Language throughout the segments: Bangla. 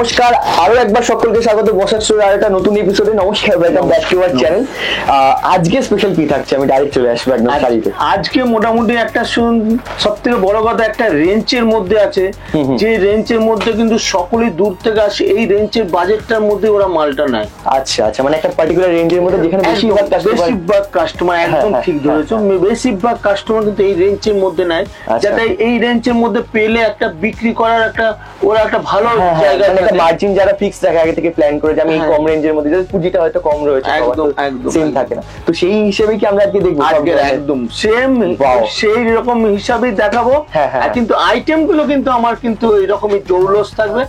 নমস্কার, আরো একবার সকলকে স্বাগত বসার স্টোর আর একটা নতুন এপিসোডে। নমস্কার, welcome back to our channel. আজকে স্পেশাল কি থাকছে আমি ডাইরেক্ট চলে আসবো একদম শাড়িতে। আজকে মোটামুটি একটা সবথেকে বড় কথা, একটা রেঞ্জের মধ্যে আছে, যে রেঞ্জের মধ্যে কিন্তু সকলেই দূর থেকে আসে। এই রেঞ্জের বাজেটটার মধ্যে ওরা মালটা নেয়। আচ্ছা আচ্ছা, মানে একটা পার্টিকুলার রেঞ্জের মধ্যে যেখানে বেশিরভাগ কাস্টমার একদম ঠিক ধরেছো, বেশিরভাগ কাস্টমার কিন্তু এই রেঞ্জের মধ্যে নেয়, যাতে এই রেঞ্জের মধ্যে পেলে একটা বিক্রি করার একটা ওরা একটা ভালো জায়গা, একটা মার্জিন যারা ফিক্স রাখে আগে থেকে প্ল্যান করে যে আমি এই কম রেঞ্জের মধ্যে, যাদের পুঁজিটা হয়তো কম রয়েছে, একদম একদম সেম থাকে না। তো সেই হিসেবে কি আমরা আজকে দেখবো? একদম সেম সেই রকম হিসাবেই দেখাবো। কিন্তু আইটেম গুলো কিন্তু আমার কিন্তু এরকমই জৌলস থাকবে,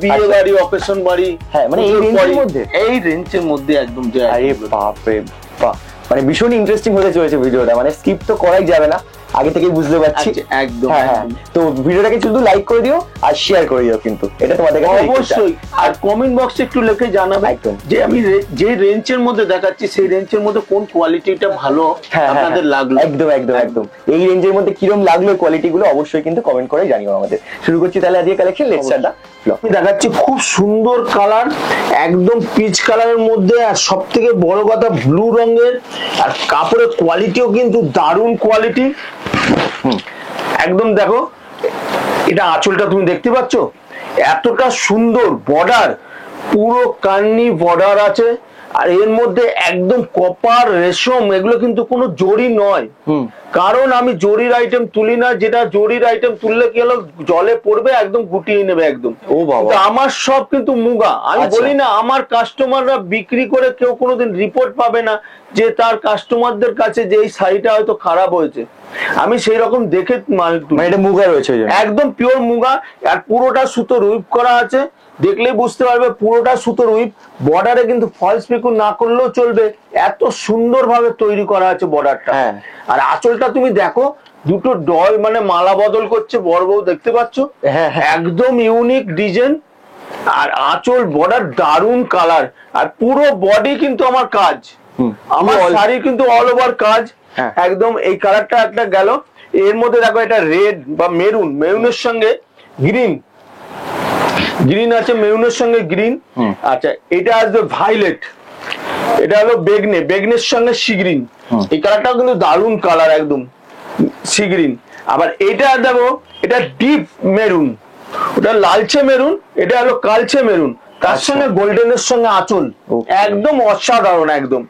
বিয়ে বাড়ি, অকেশন বাড়ি, মানে এই রেঞ্জের মধ্যে একদম। আরে বাপ রে বাপ, মানে ভীষণ ইন্টারেস্টিং হতে চলেছে ভিডিওটা, মানে স্কিপ তো করাই যাবে না, আগে থেকেই বুঝতে পারছি। একদম তো ভিডিওটাকে শুধু লাইক করে দিও আর শেয়ার করে দিও, কিন্তু এটা তোমাদের কাছে অবশ্যই। আর কমেন্ট বক্সে একটু লিখে জানাবে যে আমি যে রেঞ্জের মধ্যে দেখাচ্ছি সেই রেঞ্জের মধ্যে কোন কোয়ালিটিটা ভালো আপনাদের লাগলো। একদম একদম একদম এই রেঞ্জের মধ্যে কিরকম লাগলো কোয়ালিটি গুলো অবশ্যই কিন্তু কমেন্ট করে জানিও আমাদের। শুরু করছি তাহলে আজকে collection. Let's start the blog. দেখাচ্ছি খুব সুন্দর কালার, একদম পিচ কালারের মধ্যে, আর সব থেকে বড় কথা ব্লু রঙের, আর কাপড়ের কোয়ালিটিও কিন্তু দারুণ কোয়ালিটি। একদম দেখো, এটা আঁচলটা তুমি দেখতে পাচ্ছ, এতটা সুন্দর বর্ডার, পুরো কান্নি বর্ডার আছে। আর এর মধ্যে একদম কপার রেশম, এগুলো কিন্তু কোনো জরি নয়, কারণ আমি জরির আইটেম তুলি না। যেটা জরির আইটেম তুললে কি হলো, জলে পড়বে, একদম গুটিয়ে নেবে একদম। ও বাবা, আমার সব কিন্তু মুগা। আমি বলি না, আমার কাস্টমাররা বিক্রি করে কেউ কোনোদিন রিপোর্ট পাবে না যে তার কাস্টমারদের কাছে যে এই শাড়িটা হয়তো খারাপ হয়েছে। আমি সেই রকম দেখে মাল, এটা মুগা রয়েছে, একদম পিওর মুগা, আর পুরোটা সুতোর উইপ করা আছে, দেখলেই বুঝতে পারবে পুরোটা সুতোর উইপ। বর্ডারে কিন্তু ফলস পিকো না করলেও চলবে, এত সুন্দর ভাবে তৈরি করা আছে বর্ডারটা। আর আঁচলটা তুমি দেখো, দুটো ডল মানে মালা বদল করছে বড় বউ, দেখতে পাচ্ছ, একদম ইউনিক ডিজাইন। আর আঁচল বর্ডার দারুন কালার, আর পুরো বডি কিন্তু আমার কাজ, আমার শাড়ি কিন্তু অল ওভার কাজ একদম। এই কালারটা একটা গেল, এর মধ্যে দেখো এটা রেড বা মেরুন, মেরুনের সঙ্গে গ্রিন, গ্রিন আছে মেরুনের সঙ্গে গ্রিন। আচ্ছা, এটা আসবে ভাইলেট, এটা হলো বেগনে, বেগনের সঙ্গে সি গ্রিন। এই কালারটাও কিন্তু দারুণ কালার, একদম সি গ্রিন। আবার এটা দেখো, এটা ডিপ মেরুন, ওটা লালচে মেরুন, এটা হলো কালচে মেরুন, তার সঙ্গে গোল্ডেনের সঙ্গে আঁচল, একদম অসাধারণ একদম।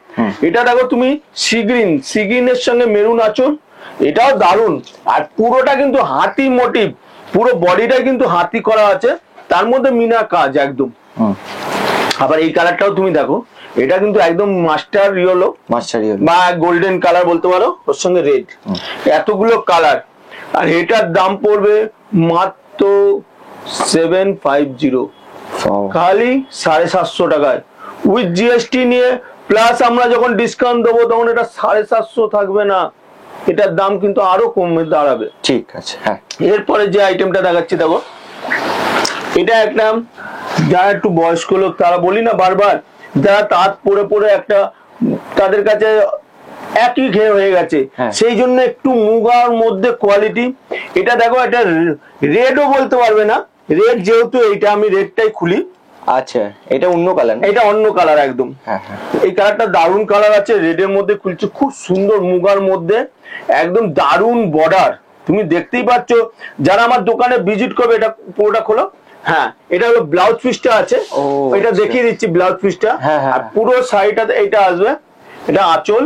এটা দেখো তুমি সি গ্রিন, সি গ্রিনের সঙ্গে মেরুন আঁচল, এটাও দারুণ। আর পুরোটা কিন্তু হাতি মোটিভ, পুরো বডিটা কিন্তু হাতি করা আছে, তার মধ্যে মিনা কাজ একদম। আবার এই কালারটাও তুমি দেখো, এটা কিন্তু একদম মাস্টার ইয়েলো, মাস্টার ইয়েলো বা গোল্ডেন কালার বলতে পারো, ওর সঙ্গে রেড, এতগুলো কালার। আর এটার দাম পড়বে মাত্র 750, খালি 750 টাকায়, উইথ জিএসটি নিয়ে। প্লাস আমরা যখন ডিসকাউন্ট দেবো তখন এটা 750 থাকবে না, এটার দাম কিন্তু আরো কমে দাঁড়াবে। ঠিক আছে, হ্যাঁ। এরপরে যে আইটেমটা দেখাচ্ছি দেখো, এটা একটা যারা একটু বয়স্ক লোক, তারা বলি না বারবার, যারা তাঁত পরে পরে একটা তাদের কাছে একই ঘেয়ে হয়ে গেছে, সেই জন্য একটু মুগার মধ্যে কোয়ালিটি। এটা দেখো, এটা রেডও বলতে পারবে না, রেড যেহেতু, এইটা আমি রেডটাই খুলি। আচ্ছা, এটা অন্য কালার, এটা অন্য কালার একদম। এই কালারটা দারুণ কালার আছে, রেডের মধ্যে খুলছে, খুব সুন্দর মুগার মধ্যে, একদম দারুণ বর্ডার, তুমি দেখতেই পাচ্ছ। যারা আমার দোকানে ভিজিট করবে, এটা পুরোটা খোলো। এটা হলো ব্লাউজ পিসটা আছে, এটা দেখিয়ে দিচ্ছি ব্লাউজ পিসটা। আর পুরো শাড়িটা এইটা আসবে, এটা আঁচল,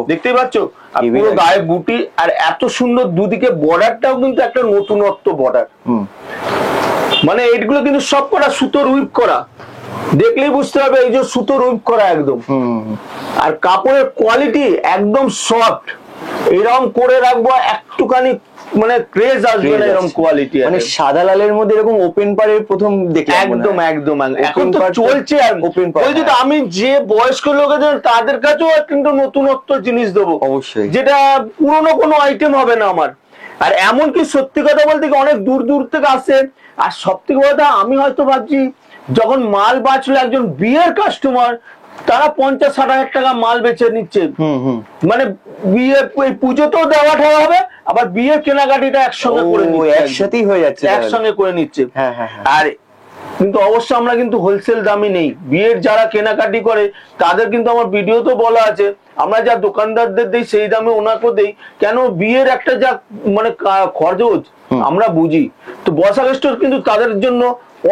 দেখতেই পাচ্ছ, আর পুরো গায়ে বুটি, আর এত সুন্দর দুদিকে বর্ডারটাও কিন্তু একটা নতুনত্ব বর্ডার। মানে এইগুলো কিন্তু সব করা সুতোর উইপ করা, দেখলেই বুঝতে হবে এই যে সুতোর উইপ করা একদম। আর কাপড়ের কোয়ালিটি একদম সফট, এরকম করে রাখবো একটুখানি মানে ক্রেজ আসবে না, এরকম কোয়ালিটি। মানে সাদা লালের মধ্যে এরকম ওপেন পাড়ের প্রথম দেখলাম, একদম একদম এখন তো চলছে। আর ওপেন পাড়, আমি যে বয়স্ক লোকেদের তাদের কাছেও কিন্তু নতুনত্ব জিনিস দেবো অবশ্যই, যেটা পুরনো কোনো আইটেম হবে না আমার। আর এমনকি সত্যি কথা বলতে অনেক দূর দূর থেকে আসে। আর সব থেকে কথা, আমি হয়তো ভাবছি যখন মাল বাঁচলো, একজন বিয়ের কাস্টমার, তারা 50-60 হাজার টাকা মাল বেচে নিচ্ছে। মানে বিয়ে পুজোতেও দেওয়া ঠাওয়া হবে, আবার বিয়ের কেনাকাটিটা একসঙ্গে করে নিচ্ছে, একসাথেই হয়ে যাচ্ছে, একসঙ্গে করে নিচ্ছে। আর কিন্তু অবশ্য আমরা কিন্তু হোলসেল দামে নেই। বিয়ের যারা কেনাকাটি করে তাদের কিন্তু আমার ভিডিওতে বলা আছে, আমরা যা দোকানদারদের দেই সেই দামে ওনাকেও দেই, কেন বিয়ের একটা যা মানে খরচ আমরা বুঝি। তো বসাক স্টোর কিন্তু তাদের জন্য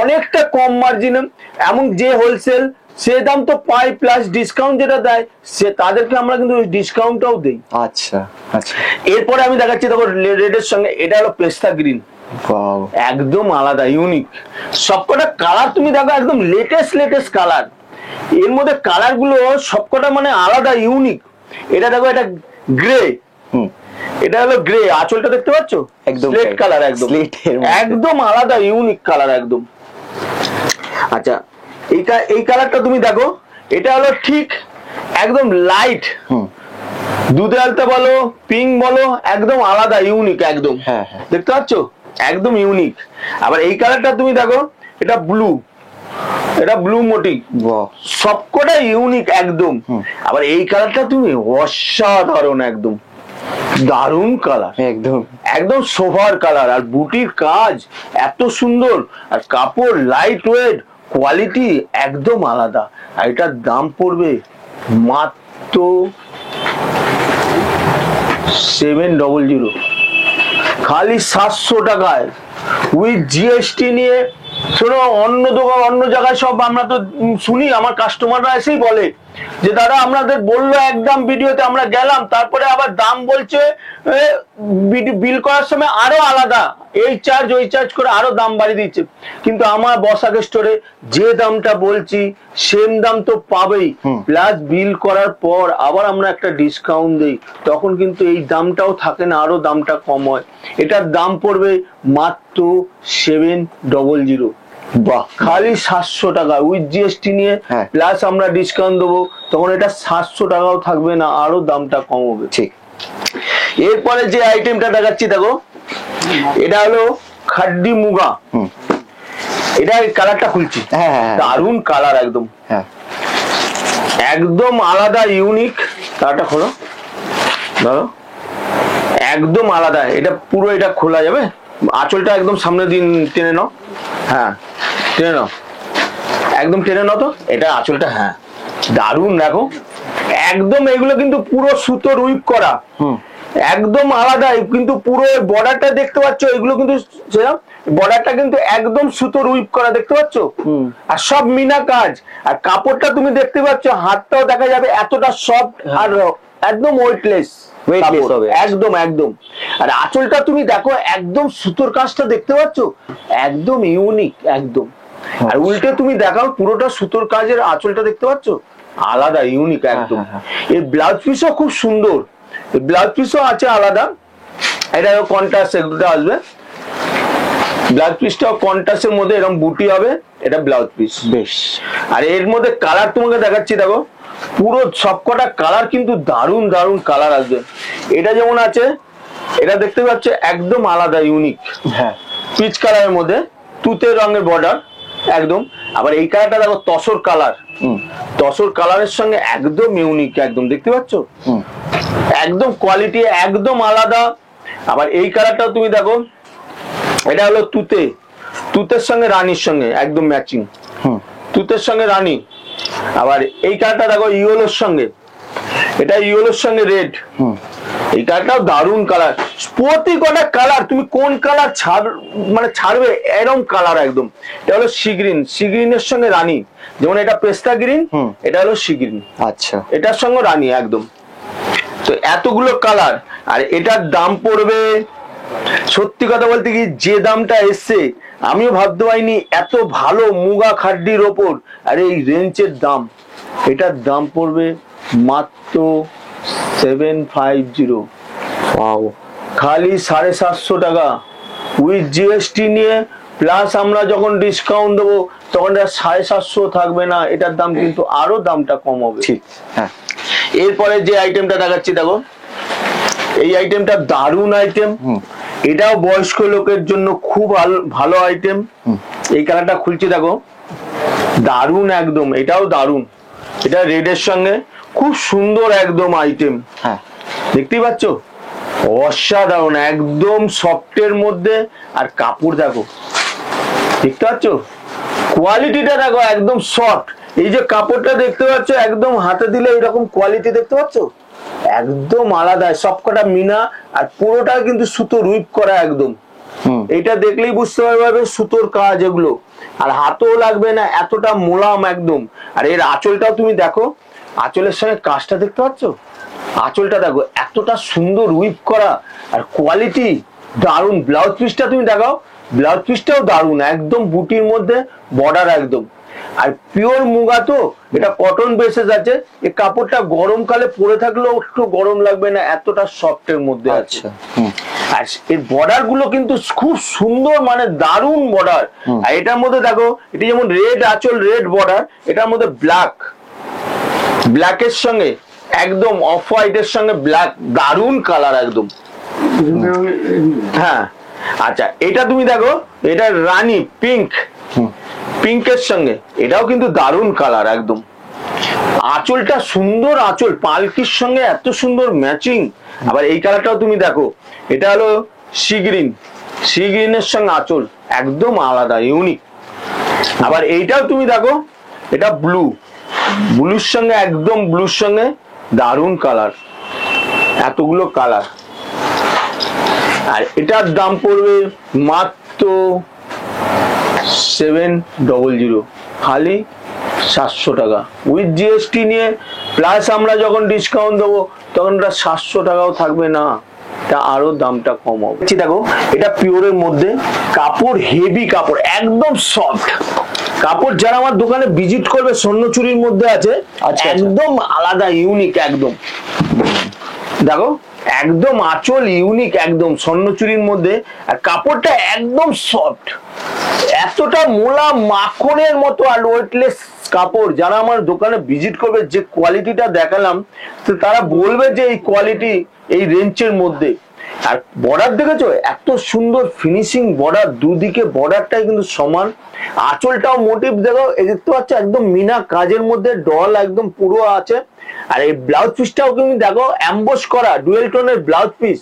অনেকটা কম মার্জিনে, এমন যে হোলসেল সে দাম তো পাই, প্লাস ডিসকাউন্ট যেটা দেয় সে তাদেরকে আমরা কিন্তু ডিসকাউন্টটাও দেই। আচ্ছা আচ্ছা। এরপরে আমি দেখাচ্ছি দেখো রেডের সঙ্গে, এটা হলো পেস্তা গ্রিন, একদম আলাদা ইউনিক। সবকটা কালার তুমি দেখো একদম লেটেস্ট কালার, এর মধ্যে কালার গুলো সবকটা মানে আলাদা ইউনিক। এটা দেখো এটা গ্রে, এটা হলো গ্রে, আঁচলটা দেখতে পাচ্ছ একদম স্লেট কালার, একদম আলাদা ইউনিক কালার একদম। আচ্ছা এই কালারটা তুমি দেখো, এটা হলো ঠিক একদম লাইট দুধে আলতা বলো, পিঙ্ক বলো, একদম আলাদা ইউনিক একদম। দেখতে পাচ্ছ একদম ইউনিক। আবার এই কালারটা তুমি দেখো, এটা ব্লু, এটা ব্লু মোটিভ, সবকটা ইউনিক একদম। আবার এই কালারটা তুমি অসাধারণ, একদম দারুণ কালার, একদম একদম সোভার কালার। আর বুটির কাজ এত সুন্দর, আর কাপড় লাইট ওয়েট, কোয়ালিটি একদম আলাদা। আর এটার দাম পড়বে মাত্র 700, খালি 700 টাকায় উইথ জিএসটি নিয়ে। শোনো, অন্য দোকান অন্য জায়গায় সব আমরা তো শুনি, আমার কাস্টমাররা এসেই বলে যে দাদা আমাদের বললো একদম ভিডিওতে, আমরা গেলাম তারপরে আবার দাম বলছে বিল করার সময় আরো আলাদা, এই চার্জ ওই চার্জ করে আরো দাম বাড়িয়ে দিচ্ছে। কিন্তু আমার বসাক স্টোরে যে দামটা বলছি সেম দাম তো পাবেই, প্লাস বিল করার পর আবার আমরা একটা ডিসকাউন্ট দেই, তখন কিন্তু এই দামটাও থাকে না, আরো দামটা কম হয়। এটার দাম পড়বে মাত্র 700, বাহ, খালি 700 টাকা উইথ জিএসটি নিয়ে, প্লাস আমরা ডিসকাউন্ট দেবো, তখন এটা 700 টাকাও থাকবে না, আরো দামটা কম হবে। ঠিক। এরপরে যে আইটেমটা দেখাচ্ছি দেখো, এটা হলো খাড্ডি মুগা, এটা কালারটা খুলছি, দারুন কালার একদম, একদম আলাদা ইউনিক। কালারটা খোলো, ধরো একদম আলাদা, এটা পুরো এটা খোলা যাবে, আঁচলটা একদম সামনে দিন টেনে নাও, হ্যাঁ টেনে নাও, একদম টেনে নাও তো, এটা আঁচলটা, হ্যাঁ দারুন। দেখো একদম এগুলো কিন্তু পুরো সুতোর উইপ করা, একদম আলাদা, কিন্তু পুরো বর্ডারটা দেখতে পাচ্ছ, এগুলো কিন্তু বর্ডারটা কিন্তু একদম সুতোর উইপ করা, দেখতে পাচ্ছ, আর সব মিনা কাজ। আর কাপড়টা তুমি দেখতে পাচ্ছ, হাতটাও দেখা যাবে এতটা সফট, আর একদম ওয়েটলেস, একদম একদম। আর আঁচলটা তুমি দেখো একদম সুতোর কাজটা দেখতে পাচ্ছ, একদম ইউনিক একদম। আর উল্টে তুমি দেখাও পুরোটা সুতোর কাজের, আঁচলটা দেখতে পাচ্ছ আলাদা ইউনিক একদম। এই ব্লাউজ পিসও খুব সুন্দর, ব্লাউজ পিসও আছে আলাদা, এটা কন্ট্রাস্ট এগুলো আসবে, ব্লাউজ পিসটাও কন্ট্রাস্টের মধ্যে এরকম বুটি হবে, এটা ব্লাউজ পিস বেশ। আর এর মধ্যে কালার তোমাকে দেখাচ্ছি, দেখো পুরো সবকটা কালার কিন্তু দারুন দারুন কালার আসবে। এটা যেমন আছে, এটা দেখতে পাচ্ছ একদম আলাদা ইউনিক, হ্যাঁ পিচ কালারের মধ্যে তুতে রঙের বর্ডার একদম। আবার এই কালারটা দেখো তসর কালার, তসর কালারের সঙ্গে একদম ইউনিক একদম, দেখতে পাচ্ছ একদম কোয়ালিটি একদম আলাদা। আবার এই কালারটাও তুমি দেখো, এটা হলো তুতে, তুতের সঙ্গে রানীর সঙ্গে একদম ম্যাচিং, তুতের সঙ্গে রানী। আবার এই কালারটা দেখো ইয়েলোর সঙ্গে, এটা ইয়েলোর সঙ্গে রেড, এই কালারটাও দারুন কালার। প্রতি কটা কালার তুমি কোন কালার ছাড়বে এরকম কালার একদম। এটা হলো সি গ্রিন, সি গ্রিনের সঙ্গে রানী, যেমন এটা পেস্তা গ্রিন, এটা হলো সি গ্রিন, আচ্ছা এটার সঙ্গে রানী একদম। তো এতগুলো কালার, আর এটার দাম পড়বে, সত্যি কথা বলতে কি যে দামটা এসছে আমিও ভাবতে পারিনি এত ভালো মুগা খাড্ডির ওপর আর এই রেঞ্জের দাম। এটার দাম পড়বে মাত্র 750, খালি 750 টাকা উইথ জিএসটি নিয়ে, প্লাস আমরা যখন ডিসকাউন্ট দেবো তখন এটা 750 থাকবে না, এটার দাম কিন্তু আরো দামটা কম হবে। ঠিক, হ্যাঁ। এরপরে যে আইটেমটা দেখাচ্ছি দেখো, এই আইটেমটা দারুণ আইটেম, এটাও বয়স্ক লোকের জন্য খুব ভালো আইটেম। এই কালারটা খুলছি দেখো, দারুণ একদম, এটাও দারুণ, এটা রেডের সঙ্গে খুব সুন্দর একদম আইটেম, হ্যাঁ দেখতেই পাচ্ছ অসাধারণ একদম সফটের মধ্যে। আর কাপড় দেখো, দেখতে পাচ্ছ কোয়ালিটিটা দেখো একদম সফট। এই যে কাপড়টা দেখতে পাচ্ছ একদম হাতে দিলে এরকম কোয়ালিটি দেখতে পাচ্ছ, একদম আলাদা। সবকটা মিনা আর পুরোটা কিন্তু সুতোর উইপ করা একদম। এটা দেখলেই বুঝতে পারবে সুতোর কাজ এগুলো, আর হাতও লাগবে না, এতটা মোলাম একদম। আর এর আঁচলটাও তুমি দেখো, আঁচলের সঙ্গে কাজটা দেখতে পাচ্ছ, আঁচলটা দেখো এতটা সুন্দর উইপ করা আর কোয়ালিটি দারুন। ব্লাউজ পিসটা তুমি দেখাও, ব্লাউজ পিসটাও দারুন, একদম বুটির মধ্যে বর্ডার একদম। আর পিওর মুগা তো, এটা কটন বেসেস আছে। এই কাপড়টা গরমকালে পরে থাকলেও একটু গরম লাগবে না, এতটা সফটের মধ্যে আছে। আর এর বর্ডার গুলো কিন্তু খুব সুন্দর, মানে দারুন বর্ডার। আর এটার মধ্যে দেখো, এটা যেমন রেড আঁচল, রেড বর্ডার, এটার মধ্যে ব্ল্যাক, ব্ল্যাকের সঙ্গে একদম অফ হোয়াইটের সঙ্গে ব্ল্যাক, দারুন কালার একদম। হ্যাঁ আচ্ছা, এটা তুমি দেখো, এটা রানী পিঙ্ক, পিঙ্কের সঙ্গে এটাও কিন্তু দারুন কালার একদম। আঁচলটা সুন্দর, আঁচল পালকির সঙ্গে এত সুন্দর ম্যাচিং। আবার এই কালারটাও তুমি দেখো, এটা হলো সি গ্রিন, সি গ্রিনের সঙ্গে আঁচল একদম আলাদা, ইউনিক। আবার এইটাও তুমি দেখো, এটা ব্লু, ব্লুর সঙ্গে একদম ব্লুর সঙ্গে দারুন কালার, এতগুলো কালার। আর এটার দাম পড়বে মাত্র 700, খালি 700 টাকা উইথ জিএসটি নিয়ে। প্লাস আমরা যখন ডিসকাউন্ট দেবো তখন এটা 700 টাকাও থাকবে না, এটা আরো দামটা কম হবে। দেখো এটা পিওরের মধ্যে, কাপড় হেভি কাপড়, একদম সফট কাপড়। যারা আমার দোকানে ভিজিট করবে, স্বর্ণচুরির মধ্যে আছে, একদম আলাদা ইউনিক একদম। দেখো একদম আঁচল ইউনিক একদম স্বর্ণচুরির মধ্যে, আর কাপড়টা একদম সফট, এতটা মোলা মাখনের মতো আর ওয়েটলেস কাপড়। যারা আমার দোকানে ভিজিট করবে, যে কোয়ালিটিটা দেখালাম, তো তারা বলবে যে এই কোয়ালিটি এই রেঞ্জের মধ্যে। আর বর্ডার দেখেছো, এত সুন্দর ফিনিশিং বর্ডার, দুদিকে বর্ডারটাই কিন্তু সমান। আঁচলটাও মোটিভ দেখো, এই দেখতে পাচ্ছ একদম মিনা কাজের মধ্যে ডল একদম পুরো আছে। আর এই ব্লাউজ পিসটাও কিন্তু দেখো অ্যাম্বস করা, ডুয়েল টোনের ব্লাউজ পিস,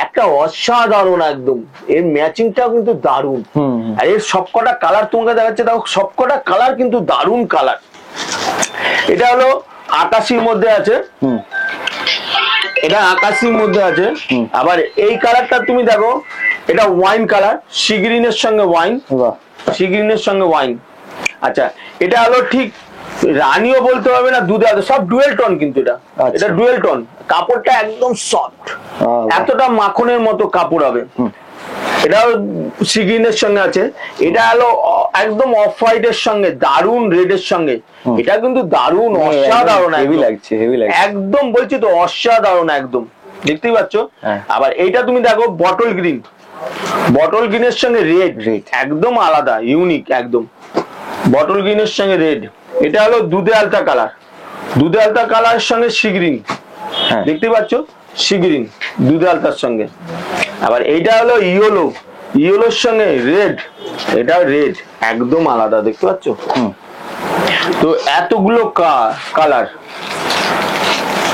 একটা অসাধারণ একদম। এর ম্যাচিংটাও কিন্তু দারুণ। আর এর সবকটা কালার তোমাকে দেখাচ্ছে, দেখো সবকটা কালার কিন্তু দারুণ কালার। এটা হলো 88 মধ্যে আছে, এটা 88 মধ্যে আছে। আবার এই কালারটা তুমি দেখো, এটা ওয়াইন কালার, সি গ্রিনের সঙ্গে ওয়াইন, সি গ্রিনের সঙ্গে ওয়াইন। আচ্ছা এটা হলো ঠিক রানীও বলতে হবে না, দুধে সব ডুয়েল টোন, কিন্তু এটা ডুয়েল টোন, কাপড়টা একদম সফট, এতটা মাখনের মতো কাপড় হবে। এটাও সি গ্রিনের সঙ্গে আছে। এটা হলো একদম অফ হোয়াইটের সঙ্গে দারুন রেডের সঙ্গে, এটা কিন্তু দারুন অসাধারণ, হেভি লাগছে, হেভি লাগছে একদম, বলছি তো অসাধারণ একদম, দেখতেই পাচ্ছ। আবার এইটা তুমি দেখো বটল গ্রিন, বটল গ্রিনের সঙ্গে রেড, রেড একদম আলাদা ইউনিক একদম, বটল গ্রিনের সঙ্গে রেড। এটা হলো দুধে আলতা কালার, দুধে আলতা কালারের সঙ্গে সি গ্রিন, দেখতে পাচ্ছ সি গ্রিন দুধে আলতার সঙ্গে। আবার এইটা হলো ইয়েলো, ইয়েলোর সঙ্গে রেড, এটা রেড একদম আলাদা, দেখতে পাচ্ছ। তো এতগুলো কালার,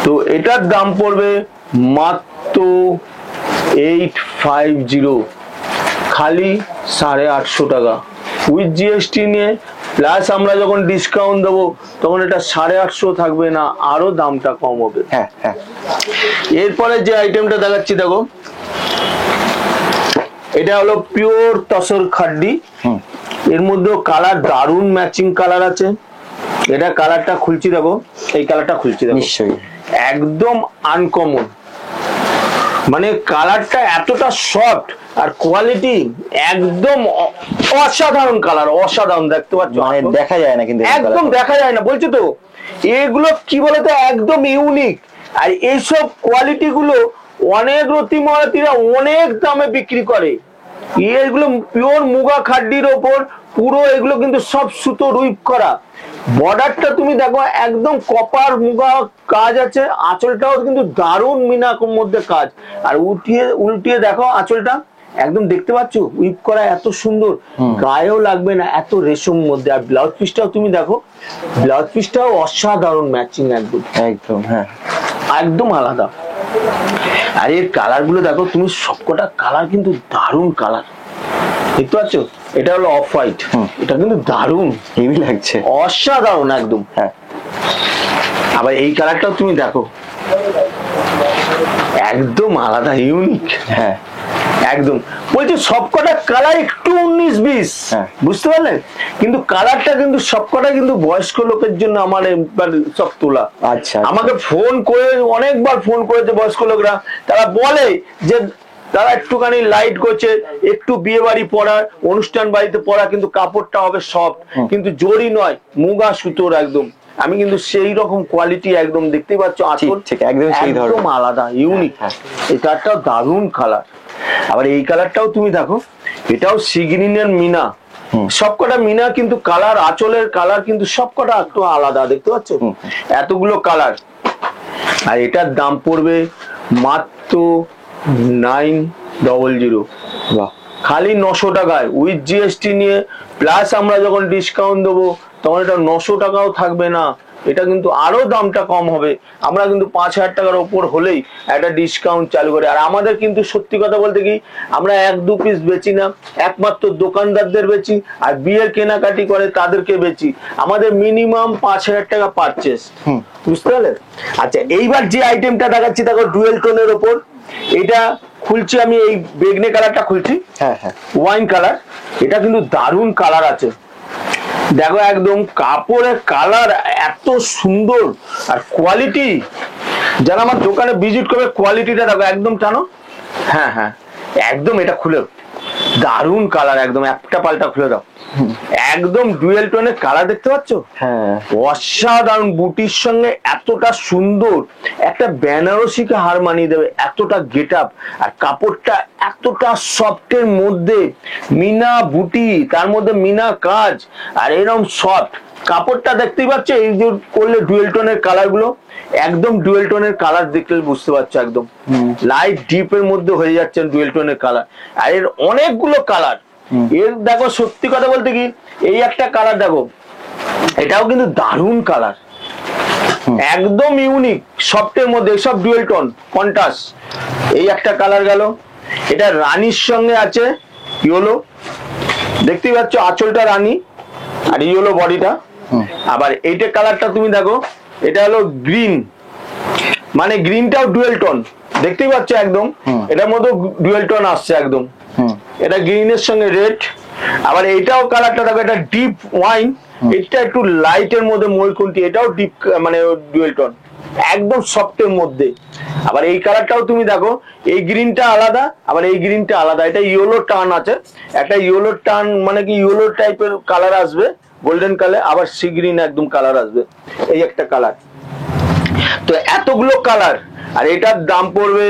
তো এটার দাম পড়বে মাত্র 850, খালি 850 টাকা উইথ জিএসটি নিয়ে। প্লাস আমরা যখন ডিসকাউন্ট দেবো তখন এটা 850 থাকবে না, আরো দামটা কম হবে। এরপরে যে আইটেমটা দেখাচ্ছি দেখো, এটা হলো পিওর তসর খাড্ডি, এর মধ্যেও কালার দারুন ম্যাচিং কালার আছে। এটা কালারটা খুলছি দেখো, এই কালারটা খুলছি দেখো, নিশ্চয়ই একদম আনকমন, মানে কালারটা এতটা সফট আর কোয়ালিটি একদম অসাধারণ কালার, অসাধারণ, দেখতে পাচ্ছ দেখা যায় না, কিন্তু একদম দেখা যায় না, বলছো তো এগুলো কি বলতো একদম ইউনিক। আর এইসব কোয়ালিটি গুলো অনেক রতিমরাতিরা অনেক দামে বিক্রি করে, এগুলো পিওর মুগা খাড্ডির ওপর পুরো, এগুলো কিন্তু সব সুতো রুইপ করা। বর্ডারটা তুমি দেখো একদম কপার মুগা কাজ আছে, আঁচলটাও কিন্তু দারুণ মিনার মধ্যে কাজ। আর উল্টিয়ে দেখো আঁচলটা একদম, দেখতে পাচ্ছ উইপ করা এত সুন্দর, গায়েও লাগবে না, এত রেশম মধ্যে। আর ব্লাউজ পিসটাও তুমি দেখো, ব্লাউজ পিসটাও অসাধারণ ম্যাচিং একদম, একদম হ্যাঁ একদম আলাদা। আর এর কালার গুলো দেখো তুমি, সবকটা কালার কিন্তু দারুণ কালার, দেখতে পাচ্ছ, এটা হলো অফ হোয়াইট, এটা কিন্তু দারুণ হেভি লাগছে, অসাধারণ একদম। হ্যাঁ আবার এই কালারটাও তুমি দেখো, একদম আলাদা, ইউনিক। হ্যাঁ একদম বলছি সবকটা কালার একটু 19-20, হ্যাঁ। বুঝতে পারলেন, কিন্তু কালারটা কিন্তু সবকটা কিন্তু বয়স্ক লোকের জন্য আমার একবার সব তোলা। আচ্ছা, আমাকে ফোন করে অনেকবার ফোন করেছে বয়স্ক লোকরা, তারা বলে যে তারা একটুখানি লাইট করছে, একটু বিয়ে বাড়ি পড়া, অনুষ্ঠান বাড়িতে পড়া, কিন্তু কাপড়টা হবে সফট, কিন্তু জরি নয়, মুগা সুতোর একদম। আমি কিন্তু সেই রকম কোয়ালিটি একদম, দেখতেই পাচ্ছ আঁচল ঠিক একদম সেই ধরনের, একদম আলাদা, ইউনিক। এই কালারটাও দারুণ কালার। আবার এই কালারটাও তুমি দেখো, এটাও সি গ্রিনের মিনা, সবকটা মিনা, কিন্তু কালার, আঁচলের কালার কিন্তু সবকটা একটু আলাদা, দেখতে পাচ্ছ এতগুলো কালার। আর এটার দাম পড়বে মাত্র 900, বাহ খালি 900 টাকায় উইথ জিএসটি নিয়ে, প্লাস আমরা যখন ডিসকাউন্ট দেবো তখন এটা 900 টাকাও থাকবে না, এটা কিন্তু আরো দামটা কম হবে। আমরা কিন্তু 5000 টাকার ওপর হলেই একটা ডিসকাউন্ট চালু করি। আর আমাদের কিন্তু সত্যি কথা বলতে কি, আমরা 1-2 পিস বেচি না, একমাত্র দোকানদারদের বেচি, আর বিয়ের কেনাকাটি করে তাদেরকে বেচি। আমাদের মিনিমাম 5000 টাকা পারচেস, বুঝতে পারলে। আচ্ছা, এইবার যে আইটেমটা দেখাচ্ছি দেখো, ডুয়েল টোনের ওপর, এটা খুলছি আমি, এই বেগনে কালারটা খুলছি, হ্যাঁ হ্যাঁ ওয়াইন কালার। এটা কিন্তু দারুণ কালার আছে, দেখো একদম কাপড়ের কালার এত সুন্দর, আর কোয়ালিটি, যারা আমার দোকানে ভিজিট করবে কোয়ালিটিটা দেখো একদম টানো। হ্যাঁ হ্যাঁ একদম, এটা খুলে দারুণ কালার একদম, একটা পাল্টা খুলে দাও, একদম ডুয়েল টোনের কালার, দেখতে পাচ্ছ, হ্যাঁ অসাধারণ। বুটির সঙ্গে এতটা সুন্দর, একটা বেনারসিকে হার মানিয়ে দেবে, এতটা গেট আপ, আর কাপড়টা এতটা সফটের মধ্যে, মিনা বুটি, তার মধ্যে মিনা কাজ, আর এরকম সফট কাপড়টা, দেখতেই পাচ্ছ। এই যে করলে ডুয়েল টোনের কালার গুলো, একদম ডুয়েল টোনের কালার দেখলে বুঝতে পারছো, একদম লাইট ডিপের মধ্যে হয়ে যাচ্ছে ডুয়েল টোনের কালার। আর এর অনেকগুলো কালার, এর দেখো সত্যি কথা বলতে কি, এই একটা কালার দেখো, এটাও কিন্তু দারুণ কালার, একদম ইউনিক, সফটের মধ্যে, সব ডুয়েল টোন কন্ট্রাস্ট। এই একটা কালার গেল, এটা রানীর সঙ্গে আছে ইয়েলো, দেখতেই পাচ্ছ আঁচলটা রানী আর ইয়েলো বডিটা। আবার এইটা কালারটা তুমি দেখো, এটা হলো গ্রিন, মানে গ্রিনটাও ডুয়েল টোন, দেখতেই পাচ্ছ একদম, এটার মধ্যে ডুয়েল টোন আসছে একদম, এটা গ্রিনের সঙ্গে রেড। আবার এইটাও কালারটা দেখো, এটা ডিপ ওয়াইন, এটা একটু লাইটের মধ্যে ময়ূরকণ্ঠী, এটাও ডিপ মানে ডুয়েল টোন, একদম সফটের মধ্যে। আবার এই কালারটাও তুমি দেখো, এই গ্রিনটা আলাদা, আবার এই গ্রিনটা আলাদা, এটা ইয়েলো টান আছে, একটা ইয়েলো টান মানে কি ইয়েলো টাইপের কালার আসবে, গোল্ডেন কালার, আবার সি গ্রিন একদম কালার আসবে, এই একটা কালার। তো এতগুলো কালার, আর এটার দাম পড়বে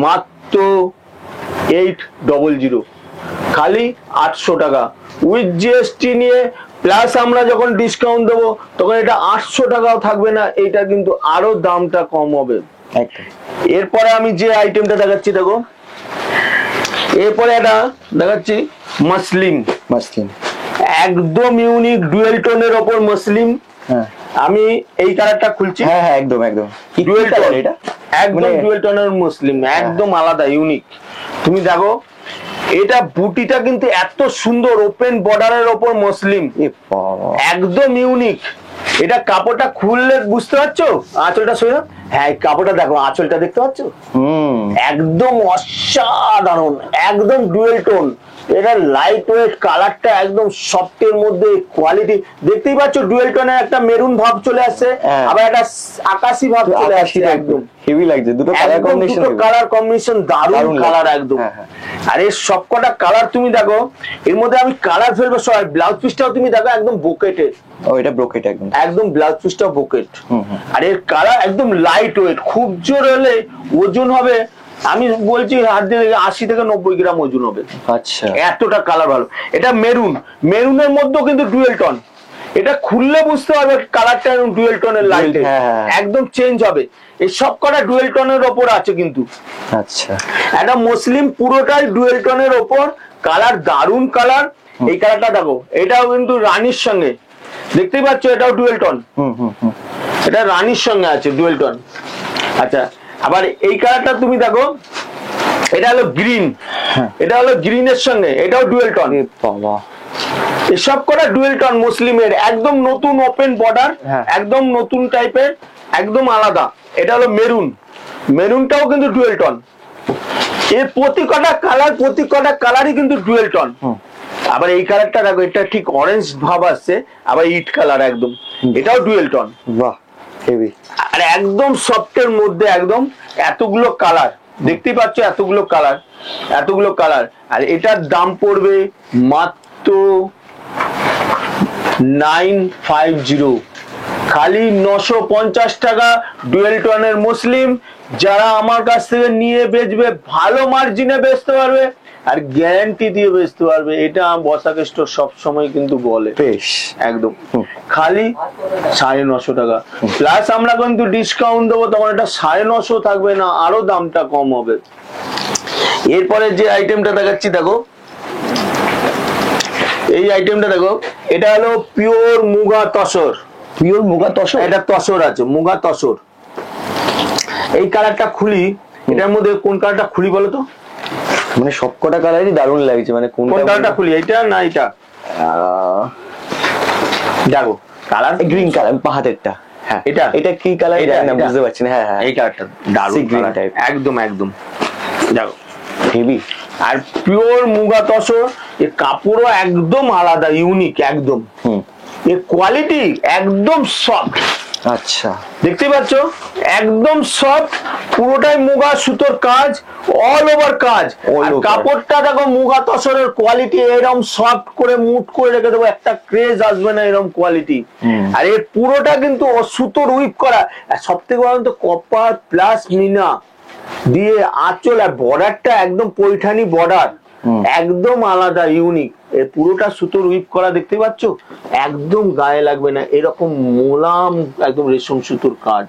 মাত্র 800, খালি 800 টাকা উইথ জিএসটি নিয়ে, প্লাস আমরা যখন ডিসকাউন্ট দেবো তখন এটা 800 টাকাও থাকবে না, এটা কিন্তু আরো দামটা কম হবে। এরপরে আমি যে আইটেমটা দেখাচ্ছি দেখো, এরপরে এটা দেখাচ্ছি মাসলিন, একদম ইউনিক ডুয়েল টোনের ওপর মাসলিন। আমি এই কালারটা খুলছি, হ্যাঁ হ্যাঁ একদম একদম ডুয়েল টোন, এটা একদম ডুয়েল টোনের মুসলিম, একদম আলাদা ইউনিক। তুমি দেখো, এটা বুটিটা কিন্তু এত সুন্দর, ওপেন বর্ডারের ওপর মুসলিম, একদম ইউনিক। এটা কাপড়টা খুললে বুঝতে পারছো, আঁচলটা সরে, হ্যাঁ কাপড়টা দেখো, আঁচলটা দেখতে পাচ্ছ, একদম অসাধারণ, একদম ডুয়েল টোন। এটা লাইট ওয়েট, কালারটা একদম সফটের মধ্যে, কোয়ালিটি দেখতেই পাচ্ছ, ডুয়েল টোনের একটা মেরুন ভাব চলে আসছে, আবার একটা আকাশি ভাব চলে আসছে, একদম হেভি লাগছে, দুটো কালার কম্বিনেশন দারুণ কালার একদম। আর এর সবকটা কালার তুমি দেখো, এর মধ্যে আমি কালার ফেলবো সবাই। ব্লাউজ পিসটাও তুমি দেখো, একদম বুকেটের, এটা ব্রোকেট একদম, একদম ব্লাউজ পিসটাও বুকেট। আর এর কালার একদম লাইট ওয়েট, খুব জোর হলে ওজন হবে, আমি বলছি হাত দিয়ে 80 থেকে 90 গ্রাম ওজন হবে। আচ্ছা, এতটা কালার ভালো। এটা মেরুন, মেরুনের মধ্যেও কিন্তু ডুয়েল টোন, এটা খুললে বুঝতে পারবে কালারটা ডুয়েল টোনের লাইট, একদম চেঞ্জ হবে। এই সব কটা ডুয়েল টোনের ওপর আছে কিন্তু। আচ্ছা, এটা মুসলিম পুরোটাই ডুয়েল টোনের ওপর, কালার দারুণ কালার। এই কালারটা দেখো, এটাও কিন্তু রানীর সঙ্গে, দেখতেই পাচ্ছ, এটাও ডুয়েল টোন, এটা রানীর সঙ্গে আছে ডুয়েল টোন। আচ্ছা, আবার এই কালারটা তুমি দেখো, এটা হলো গ্রিন, এটা হলো গ্রিনের সঙ্গে, এটাও ডুয়েল টোন। বাবা, এসব করা ডুয়েল টোন মুসলিমের, একদম নতুন ওপেন বর্ডার, একদম নতুন টাইপের, একদম আলাদা। এটা হলো মেরুন, মেরুনটাও কিন্তু ডুয়েল টোন। এর প্রতি কটা কালারই কিন্তু ডুয়েল টোন। আবার এই কালারটা দেখো, এটা ঠিক অরেঞ্জ ভাব আসছে, আবার ইট কালার একদম, এটাও ডুয়েল টোন। বাহ হেভি। আর একদম সফটের মধ্যে একদম এতগুলো কালার দেখতেই পাচ্ছ, এতগুলো কালার। আর এটার দাম পড়বে মাত্র 950, খালি 950 টাকা। ডুয়েল টোনের মুসলিম, যারা আমার কাছ থেকে নিয়ে বেচবে ভালো মার্জিনে বেচতে পারবে আর গ্যারান্টি দিয়ে বেচতে পারবে। এটা বসাক স্টোর সব সময় কিন্তু বলে, বেশ একদম খালি 950 টাকা প্লাস আমরা কিন্তু ডিসকাউন্ট দেবো, তখন এটা 950 থাকবে না, আরো দামটা কম হবে। এরপরে যে আইটেমটা দেখাচ্ছি দেখো, এই আইটেমটা দেখো, এটা হলো পিওর মুগা তসর। পিওর মুগা তসর, এটা তসর আছে, মুগা তসর। এই কালারটা খুলি, এটার মধ্যে কোন কালারটা খুলি বলো তো? মানে সব কটা কালারই দারুণ লাগছে, মানে কোন কালারটা খুলি, এটা না এটা? দেখো কালার গ্রিন কালার, হাতেরটা। হ্যাঁ, এটা কি কালার না বুঝতে পারছি না। হ্যাঁ, এই কালারটা দারুণ গ্রিন টাইপ, একদম দেখো হেভি। আর পিওর মুগা তসর, এর কাপড়ও একদম আলাদা, ইউনিক একদম। এর কোয়ালিটি একদম সফট। আচ্ছা, দেখতে পাচ্ছ একদম সফট, পুরোটাই মুগা সুতোর কাজ, অল ওভার কাজ। আর কাপড়টা দেখো, মুগা তসরের কোয়ালিটি এরকম সফট করে মুট করে রেখে দেবো, একটা ক্রেজ আসবে না এরকম কোয়ালিটি। আর এর পুরোটা কিন্তু সুতোর উইপ করা, আর সব থেকে বড় তো কপার প্লাস মিনা দিয়ে আঁচল, আর বর্ডারটা একদম পৈঠানি বর্ডার, একদম আলাদা ইউনিক। এর পুরোটা সুতোর উইপ করা, দেখতে পাচ্ছ একদম গায়ে লাগবে না, এরকম মোলাম একদম রেশম সুতোর কাজ।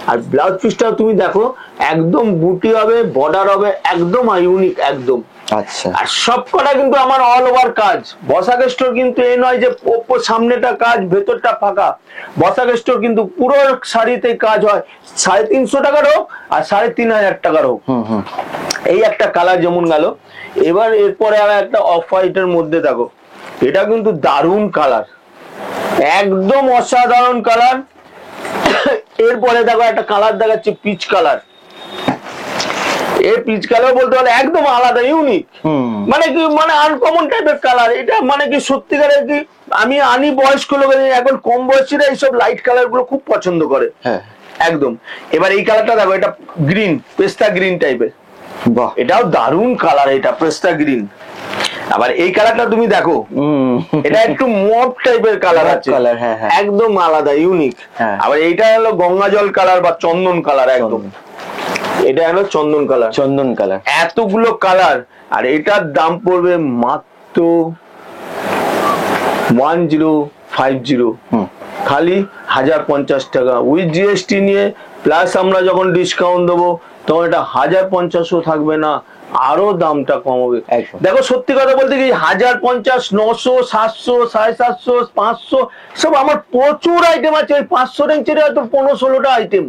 আর ব্লাউজ পিসটা তুমি দেখো, একদম বুটি হবে, বর্ডার হবে, একদম ইউনিক একদম। আচ্ছা, আর সব কটা কিন্তু আমার অল ওভার কাজ। বসাক স্টোর কিন্তু এই নয় যে সামনেটা কাজ ভেতরটা ফাঁকা। বসাক স্টোর কিন্তু পুরো শাড়িতে কাজ হয়, 350 টাকার হোক আর 3500 টাকার হোক। এই একটা কালার যেমন গেল। এবার এরপরে আর একটা অফ হোয়াইটের মধ্যে দেখো, এটা কিন্তু দারুণ কালার, একদম অসাধারণ কালার। এরপরে দেখো একটা কালার দেখাচ্ছি, পিচ কালার। এই পিচ কালার বলতে পারলে একদম আলাদা, ইউনিক, মানে কি, মানে আনকমন টাইপের কালার। এটা মানে কি সত্যিকারের কি, আমি আনি বয়স্ক লোক, এখন কম বয়সীরা এইসব লাইট কালার গুলো খুব পছন্দ করে। হ্যাঁ, একদম। এবার এই কালারটা দেখো, এটা গ্রিন, পেস্তা গ্রিন টাইপের। বাহ, এটাও দারুণ কালার, এটা পেস্তা গ্রিন। আবার এই কালারটা তুমি দেখো, এটা একটু মপ টাইপের কালার আছে, একদম আলাদা, ইউনিক। আবার এইটা হলো গঙ্গা জল কালার বা চন্দন কালার, একদম। এটা হলো চন্দন কালার। এতগুলো কালার, আর এটার দাম পড়বে মাত্র 1050, খালি 1050 টাকা উইথ জিএসটি নিয়ে। প্লাস আমরা যখন ডিসকাউন্ট দেবো, তখন এটা 1050ও থাকবে না, আরো দামটা কম হবে। দেখো সত্যি কথা বলতে কি, 1050, 900, 700, 750, 500 সব আমার প্রচুর আইটেম আছে। ওই 500 রেঞ্জের হয়তো 15-16টা আইটেম।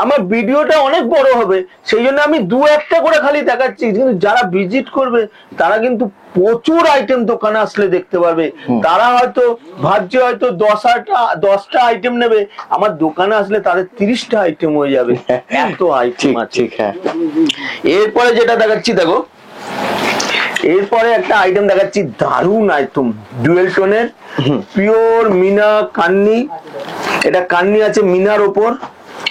আমার ভিডিওটা অনেক বড় হবে, সেই জন্য আমি 2-1টা করে খালি দেখাচ্ছি, কিন্তু যারা ভিজিট করবে তারা কিন্তু প্রচুর আইটেম দোকানে আসলে দেখতে পারবে। তারা হয়তো ভাবছে হয়তো 10টা আইটেম নেবে, আমার দোকানে আসলে তাদের 30টা আইটেম হয়ে যাবে, এত আইটেম আছে। এরপরে যেটা দেখাচ্ছি দেখো, এরপরে একটা আইটেম দেখাচ্ছি, দারুণ আইটেম, ডুয়েল টোনের পিওর মিনা কান্নি। এটা কান্নি আছে মিনার ওপর,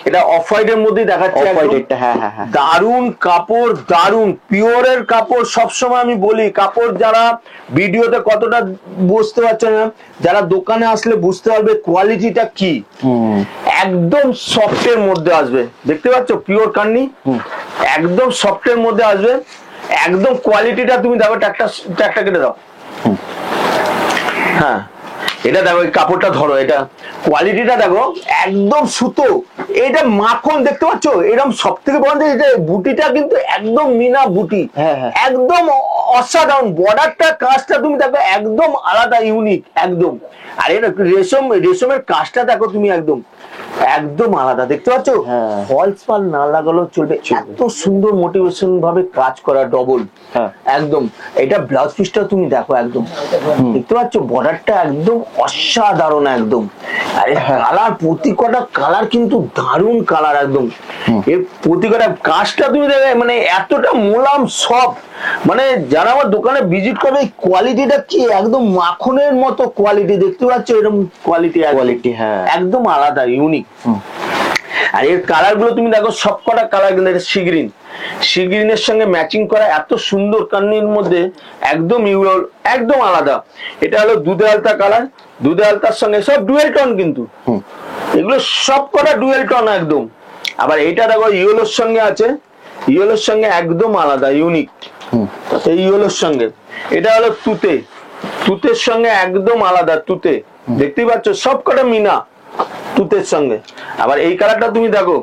এটা অফ হোয়াইটের মধ্যে দেখাচ্ছি, দারুণ কাপড়, দারুণ পিওরের কাপড়। সবসময় আমি বলি, কাপড় যারা ভিডিওতে কতটা বুঝতে পারছে না, যারা দোকানে আসলে বুঝতে পারবে কোয়ালিটিটা কি। একদম সফটের মধ্যে আসবে, দেখতে পাচ্ছ পিওর কান্নি, একদম সফটের মধ্যে আসবে, একদম কোয়ালিটিটা তুমি দেখো, ট্যাগটা কেটে দাও। হ্যাঁ, এটা দেখো, এই কাপড়টা ধরো, এটা কোয়ালিটিটা দেখো, একদম সুতো, এটা মাখন, দেখতে পাচ্ছ এরকম। সব থেকে বড় এটা বুটিটা কিন্তু একদম মিনা বুটি, একদম অসাধারণ। বর্ডারটা কাজটা তুমি দেখো, একদম আলাদা, ইউনিক একদম। আর এটা রেশমের কাজটা দেখো তুমি, একদম একদম আলাদা, দেখতে পাচ্ছ হ্যাঁ। ফলস পার না লাগালেও চলবে, এত সুন্দর মোটিভেশন ভাবে কাজ করা ডবল। হ্যাঁ। একদম এটা ব্লাউজ পিসটা তুমি দেখো, একদম দেখতে পাচ্ছ বর্ডারটা একদম অসাধারণ একদম। আরে কালার, প্রতি কটা কালার কিন্তু দারুণ কালার একদম। এর প্রতি কটা কাজটা তুমি দেখবে মানে এতটা মোলাম সব, মানে যারা আমার দোকানে ভিজিট করবে কোয়ালিটিটা কি একদম মাখনের মতো কোয়ালিটি, দেখতে পাচ্ছ এরকম কোয়ালিটি কোয়ালিটি, হ্যাঁ একদম আলাদা ইউনিক। আর এর কালার গুলো তুমি দেখো, সবকটা কালার কিন্তু এটা সিগ্রিন, সিগ্রিনের সঙ্গে ম্যাচিং করা, এত সুন্দর কান্নির মধ্যে একদম একদম আলাদা। এটা হলো দুধে আলতা কালার, দুধে আলতার সঙ্গে সব ডুয়েল টোন, কিন্তু এগুলো সবকটা ডুয়েল টোন একদম। আবার এটা দেখো ইয়েলোর সঙ্গে আছে, ইয়েলোর সঙ্গে একদম আলাদা ইউনিক, এই ইয়েলোর সঙ্গে। এটা হলো তুতে, তুতের সঙ্গে একদম আলাদা তুতে, দেখতেই পাচ্ছ সবকটা মিনা তুতের সঙ্গে। আবার এই কালারটা তুমি দেখো,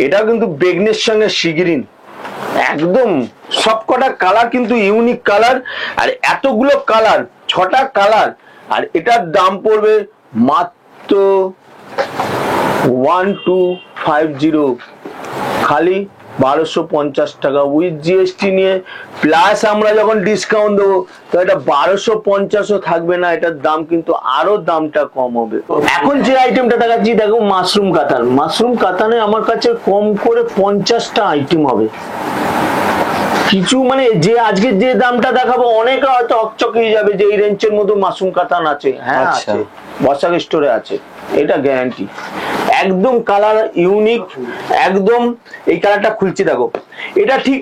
এটা কিন্তু বেগনের সঙ্গে সিগ্রিন, একদম সবকটা কালার কিন্তু ইউনিক কালার। আর এতগুলো কালার, 6টা কালার, আর এটার দাম পড়বে মাত্র 1250, খালি 1250 টাকা উইথ জিএসটি নিয়ে। প্লাস আমরা যখন ডিসকাউন্ট দেবো তো এটা 1250ও থাকবে না, এটার দাম কিন্তু আরো দামটা কম হবে। এখন যে আইটেমটা দেখাচ্ছি দেখো, মাশরুম কাতান। মাশরুম কাতানে আমার কাছে কম করে 50টা আইটেম হবে। কিছু মানে যে আজকে যে দামটা দেখাবো অনেকে হয়তো হকচকিয়ে যাবে যে এই রেঞ্জের মধ্যে মাশরুম কাতান আছে। হ্যাঁ আছে, বসাক স্টোরে আছে, এটা গ্যারান্টি। একদম কালার ইউনিক একদম। এই কালারটা খুলছি দেখো, এটা ঠিক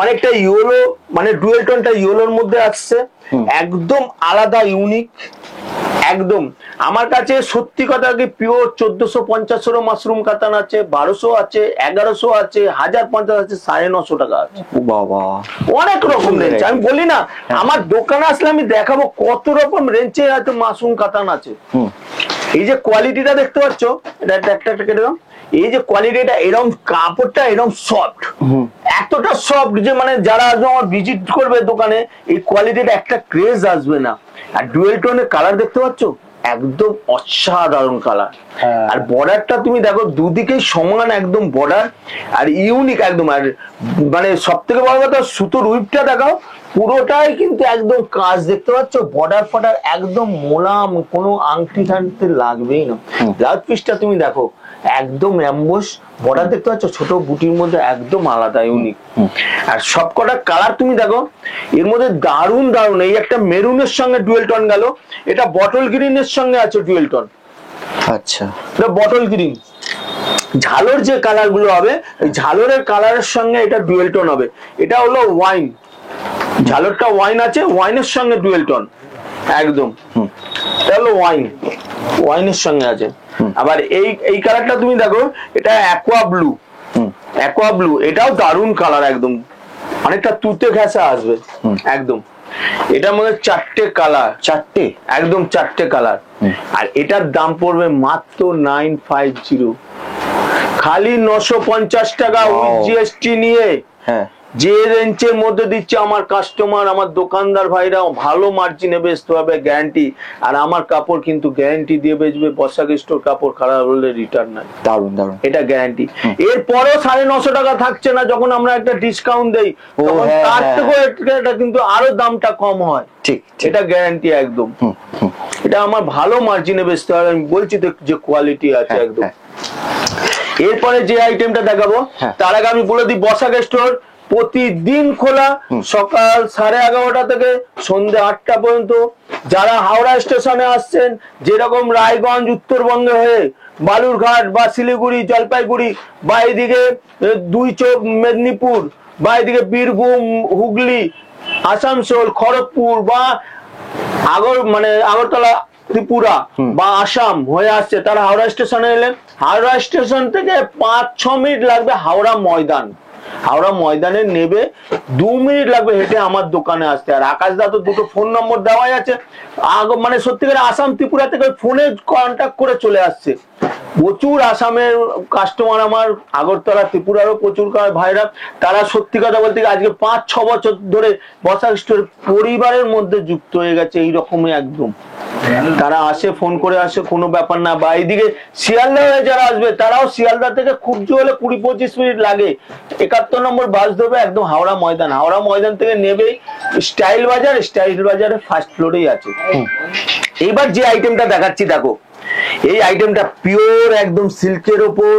অনেকটা ইয়েলো, মানে ডুয়েল টোনটা ইয়েলোর মধ্যে আসছে, একদম আলাদা ইউনিক একদম। আমার কাছে সত্যি কথা কি পিওর 1450 মাশরুম কাতান আছে, 1200 আছে, 1100 আছে, 1050 আছে, 950 টাকা আছে। বাবা, অনেক রকম রেঞ্জ। আমি বলি না, আমার দোকানে আসলে আমি দেখাবো কত রকম রেঞ্জে হয়তো মাশরুম কাতান আছে। এই যে কোয়ালিটিটা দেখতে পাচ্ছ, এটা একটা কেটে দাও। এই যে কোয়ালিটিটা, এরকম কাপড়টা এরকম সফট, এতটা সফট যে মানে যারা আমার ভিজিট করবে দোকানে এই কোয়ালিটিটা একটা ক্রেজ আসবে না। আর ডুয়েল টোনের কালার দেখতে পাচ্ছ, একদম অসাধারণ কালার। আর বর্ডারটা তুমি দেখো, দুদিকেই সমান একদম বর্ডার, আর ইউনিক একদম। আর মানে সব থেকে বড় কথা, সুতোর উইপটা দেখাও, পুরোটাই কিন্তু একদম কাজ, দেখতে পাচ্ছ বর্ডার ফর্ডার একদম মোলাম, কোনো আংটি ঠান্টি লাগবেই না। ব্লাউজ পিসটা তুমি দেখো, একদম অ্যাম্বোস বর্ডার, দেখতে পাচ্ছ ছোট বুটির মধ্যে একদম আলাদা ইউনিক। আর সবকটা কালার তুমি দেখো, এর মধ্যে দারুণ দারুণ। এই একটা মেরুনের সঙ্গে ডুয়েল টোন গেল, এটা বটল গ্রিনের সঙ্গে আছে ডুয়েল টোন। আচ্ছা, এটা বটল গ্রিন। ঝালর যে কালার গুলো হবে, এই ঝালরের কালারের সঙ্গে এটা ডুয়েল টোন হবে। এটা হলো ওয়াইন, ঝালরটা ওয়াইন আছে, ওয়াইনের সঙ্গে ডুয়েল টোন একদম। এটা হলো ওয়াইন, ওয়াইনের সঙ্গে আছে। আবার এই কালারটা তুমি দেখো, এটা অ্যাকোয়া ব্লু, অ্যাকোয়া ব্লু, এটাও দারুণ কালার একদম, অনেকটা তুতে ঘেঁষা আসবে একদম। এটার মধ্যে 4টে কালার, 4টে একদম 4টে কালার। আর এটার দাম পড়বে মাত্র 950, খালি 950 টাকা উইথ জিএসটি নিয়ে। হ্যাঁ, যে রেঞ্জের মধ্যে দিচ্ছে আমার কাস্টমার, আমার দোকানদার ভাইরা ভালো মার্জিনে বেচতে হবে, গ্যারান্টি। আর আমার কাপড় কিন্তু গ্যারান্টি দিয়ে বেচবে, বসাক স্টোর কাপড় খারাপ হলে রিটার্ন নাই। দারুন দারুন, এটা গ্যারান্টি। এরপরেও 950 টাকা থাকছে না, যখন আমরা একটা ডিসকাউন্ট দেই তখন তার থেকে এটা কিন্তু আরো দামটা কম হয়। ঠিক, এটা গ্যারান্টি একদম। এটা আমার ভালো মার্জিনে বেচতে হবে, আমি বলছি তো যে কোয়ালিটি আছে একদম। এরপরে যে আইটেমটা দেখাবো তার আগে আমি বলে দিই, বসাক স্টোর প্রতিদিন খোলা, সকাল 11:30 থেকে সন্ধ্যে 8টা পর্যন্ত। যারা হাওড়া স্টেশনে আসছেন, যেরকম রায়গঞ্জ উত্তরবঙ্গে হয়ে বালুরঘাট বা শিলিগুড়ি, জলপাইগুড়ি, বা এদিকে 2 চোখ মেদিনীপুর, বা এদিকে বীরভূম, হুগলি, আসানসোল, খড়গপুর, বা আগরতলা, ত্রিপুরা বা আসাম হয়ে আসছে, তারা হাওড়া স্টেশনে এলেন। হাওড়া স্টেশন থেকে 5-6 মিনিট লাগবে হাওড়া ময়দান। হাওড়া ময়দানে নেবে 2 মিনিট লাগবে হেঁটে আমার দোকানে আসতে। আর আকাশদা তো দুটো ফোন নম্বর দেওয়াই আছে, মানে সত্যিকারে আসাম ত্রিপুরা থেকে ফোনে কন্ট্যাক্ট করে চলে আসছে। প্রচুর আসামের কাস্টমার আমার, আগরতলা ত্রিপুরারও প্রচুর ভাইরা, তারা সত্যি কথা বলতে আজকে 5-6 বছর ধরে বসাক স্টোর পরিবারের মধ্যে যুক্ত হয়ে গেছে এইরকমই একদম। তারা আসে, ফোন করে আসে, কোনো ব্যাপার না। বা এইদিকে শিয়ালদা হয়ে যারা আসবে তারাও শিয়ালদা থেকে খুব জোর হলে 20-25 মিনিট লাগে, 71 নম্বর বাস ধরবে, একদম হাওড়া ময়দান, হাওড়া ময়দান থেকে নেবে স্টাইল বাজার, স্টাইল বাজারের ফার্স্ট ফ্লোরেই আছে। এইবার যে আইটেমটা দেখাচ্ছি দেখো, এই আইটেমটা পিওর একদম সিল্কের ওপর,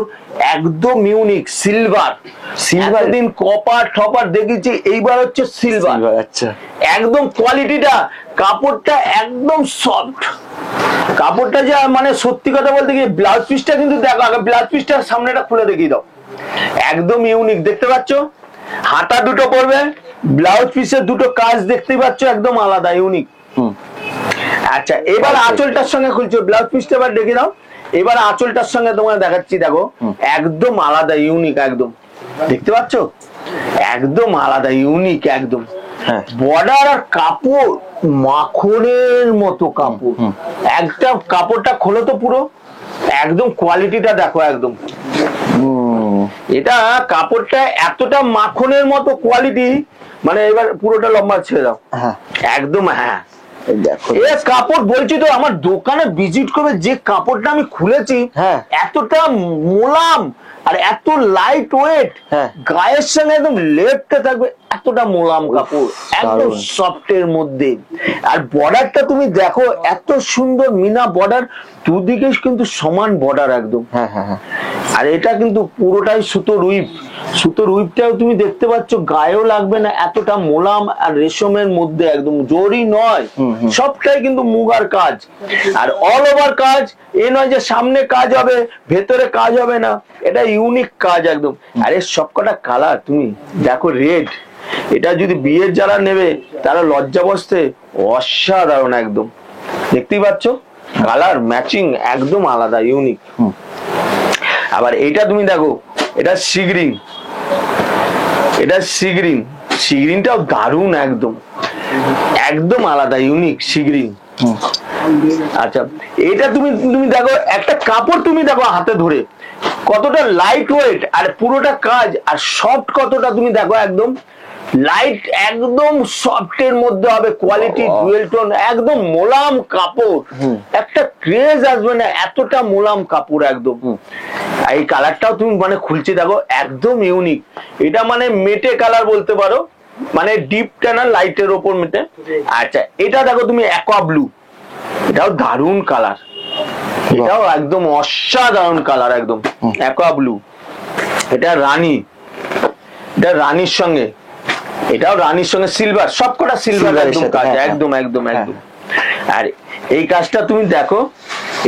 একদম ইউনিক সিলভার। দিন কপার ঠপার দেখেছি, এইবার হচ্ছে সিলভার। আচ্ছা, একদম কোয়ালিটিটা, কাপড়টা একদম সফট, কাপড়টা যা মানে সত্যি কথা বলতে গিয়ে ব্লাউজ পিসটা কিন্তু দেখো, আগে ব্লাউজ পিসটার সামনেটা খুলে দেখিয়ে দাও, একদম ইউনিক দেখতে পাচ্ছ, হাতা দুটো পড়বে, ব্লাউজ পিসের দুটো কাজ দেখতেই পাচ্ছ, একদম আলাদা ইউনিক। আচ্ছা, এবার আঁচলটার সঙ্গে খুলছো, ব্লাউজ পিসটা এবার দেখে দাও, এবার আঁচলটার সঙ্গে তোমার দেখাচ্ছি দেখো, একদম আলাদা ইউনিক, একদম দেখতে পাচ্ছ, একদম আলাদা ইউনিক একদম। বর্ডার আর কাপড় মাখনের মতো কাপড়, একটা কাপড়টা খোলো তো পুরো, একদম কোয়ালিটিটা দেখো একদম। এটা কাপড়টা এতটা মাখনের মতো কোয়ালিটি, মানে এবার পুরোটা লম্বা ছেড়ে দাও, একদম। হ্যাঁ দেখো, এ কাপড় বলছি তো, আমার দোকানে ভিজিট করবে, যে কাপড়টা আমি খুলেছি এতটা মোলাম আর এত লাইট ওয়েট, গায়ের সঙ্গে একদম লেপটে থাকবে, এতটা মোলাম কাপড়, একদম সফটের মধ্যে। আর বর্ডারটা তুমি দেখো, এত সুন্দর মিনা বর্ডার, দুদিকে কিন্তু সমান বর্ডার একদম। আর এটা কিন্তু পুরোটাই সুতোর উইপ, সুতোর উইপটাও তুমি দেখতে পাচ্ছ, গায়েও লাগবে না, এতটা মোলাম আর রেশমের মধ্যে, একদম জরি নয়, সবটাই কিন্তু মুগার কাজ। আর অল ওভার কাজ, এ নয় যে সামনে কাজ হবে ভেতরে কাজ হবে না, এটা ইউনিক কাজ একদম। আর এর সবকটা কালার তুমি দেখো, রেড, এটা যদি বিয়ের যারা নেবে তারা লজ্জা বসতে, অসাধারণ একদম, দেখতেই পাচ্ছ কালার ম্যাচিং একদম আলাদা ইউনিক। আবার এটা তুমি দেখো, এটা সিগ্রিন, এটা সিগ্রিন, সিগ্রিনটাও দারুণ একদম, একদম আলাদা ইউনিক সিগ্রিন। আচ্ছা, এটা তুমি দেখো, একটা কাপড় তুমি দেখো হাতে ধরে কতটা লাইট ওয়েট, আর পুরোটা কাজ আর সফট কতটা তুমি দেখো, একদম লাইট, একদম সফটের মধ্যে হবে, কোয়ালিটি ডুয়েল টোন, একদম মোলাম কাপড়, একটা ক্রেজ আসবে না, এতটা মোলাম কাপড় একদম। এই কালারটাও তুমি মানে খুলছে দেখো, একদম ইউনিক, এটা মানে মেটে কালার বলতে পারো, মানে ডিপটা না লাইটের ওপর মেটে। আচ্ছা, এটা দেখো তুমি অ্যাকোয়া ব্লু, এটাও দারুণ কালার, এটাও একদম অসাধারণ কালার একদম, অ্যাকোয়া ব্লু। এটা রানী, এটা রানীর সঙ্গে, এটাও রানীর সঙ্গে সিলভার, সবকটা সিলভার একদম কাজ, একদম একদম একদম। আর এই কাজটা তুমি দেখো,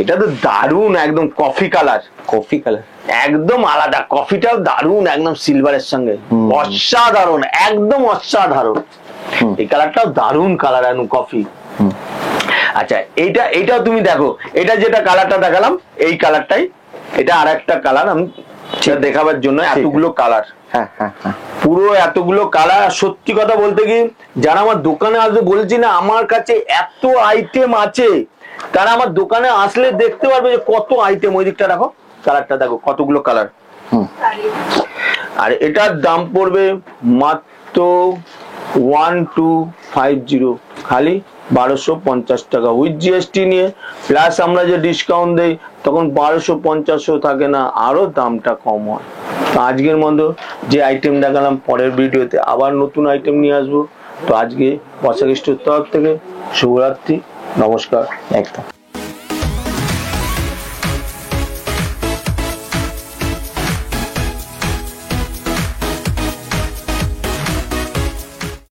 এটা তো দারুণ একদম, কফি কালার, কফি কালার একদম আলাদা, কফিটাও দারুণ একদম সিলভারের সঙ্গে, অসাধারণ একদম অসাধারণ। এই কালারটাও দারুণ কালার একদম কফি। আচ্ছা, এইটাও তুমি দেখো, এটা যেটা কালারটা দেখালাম এই কালারটাই, এটা আর একটা কালার আমি দেখাবার জন্য, এতগুলো কালার, পুরো এতগুলো কালার। সত্যি কথা বলতে কি, যারা আমার দোকানে আসবে, বলছি না আমার কাছে এত আইটেম আছে, তারা আমার দোকানে আসলে দেখতে পারবে যে কত আইটেম। ওই দিকটা দেখো, কালারটা দেখো, কতগুলো কালার। আর এটার দাম পড়বে মাত্র 1250, খালি 1250 টাকা উইথ জিএসটি নিয়ে, প্লাস আমরা যে ডিসকাউন্ট দেই তখন 1250 থাকে না, আরো দামটা কম হয়। তো আজকের মতো যে আইটেম দেখালাম, পরের ভিডিওতে আবার নতুন আইটেম নিয়ে আসবো। তো আজকে বসাক স্টোর তরফ থেকে শুভরাত্রি, নমস্কার। একদম।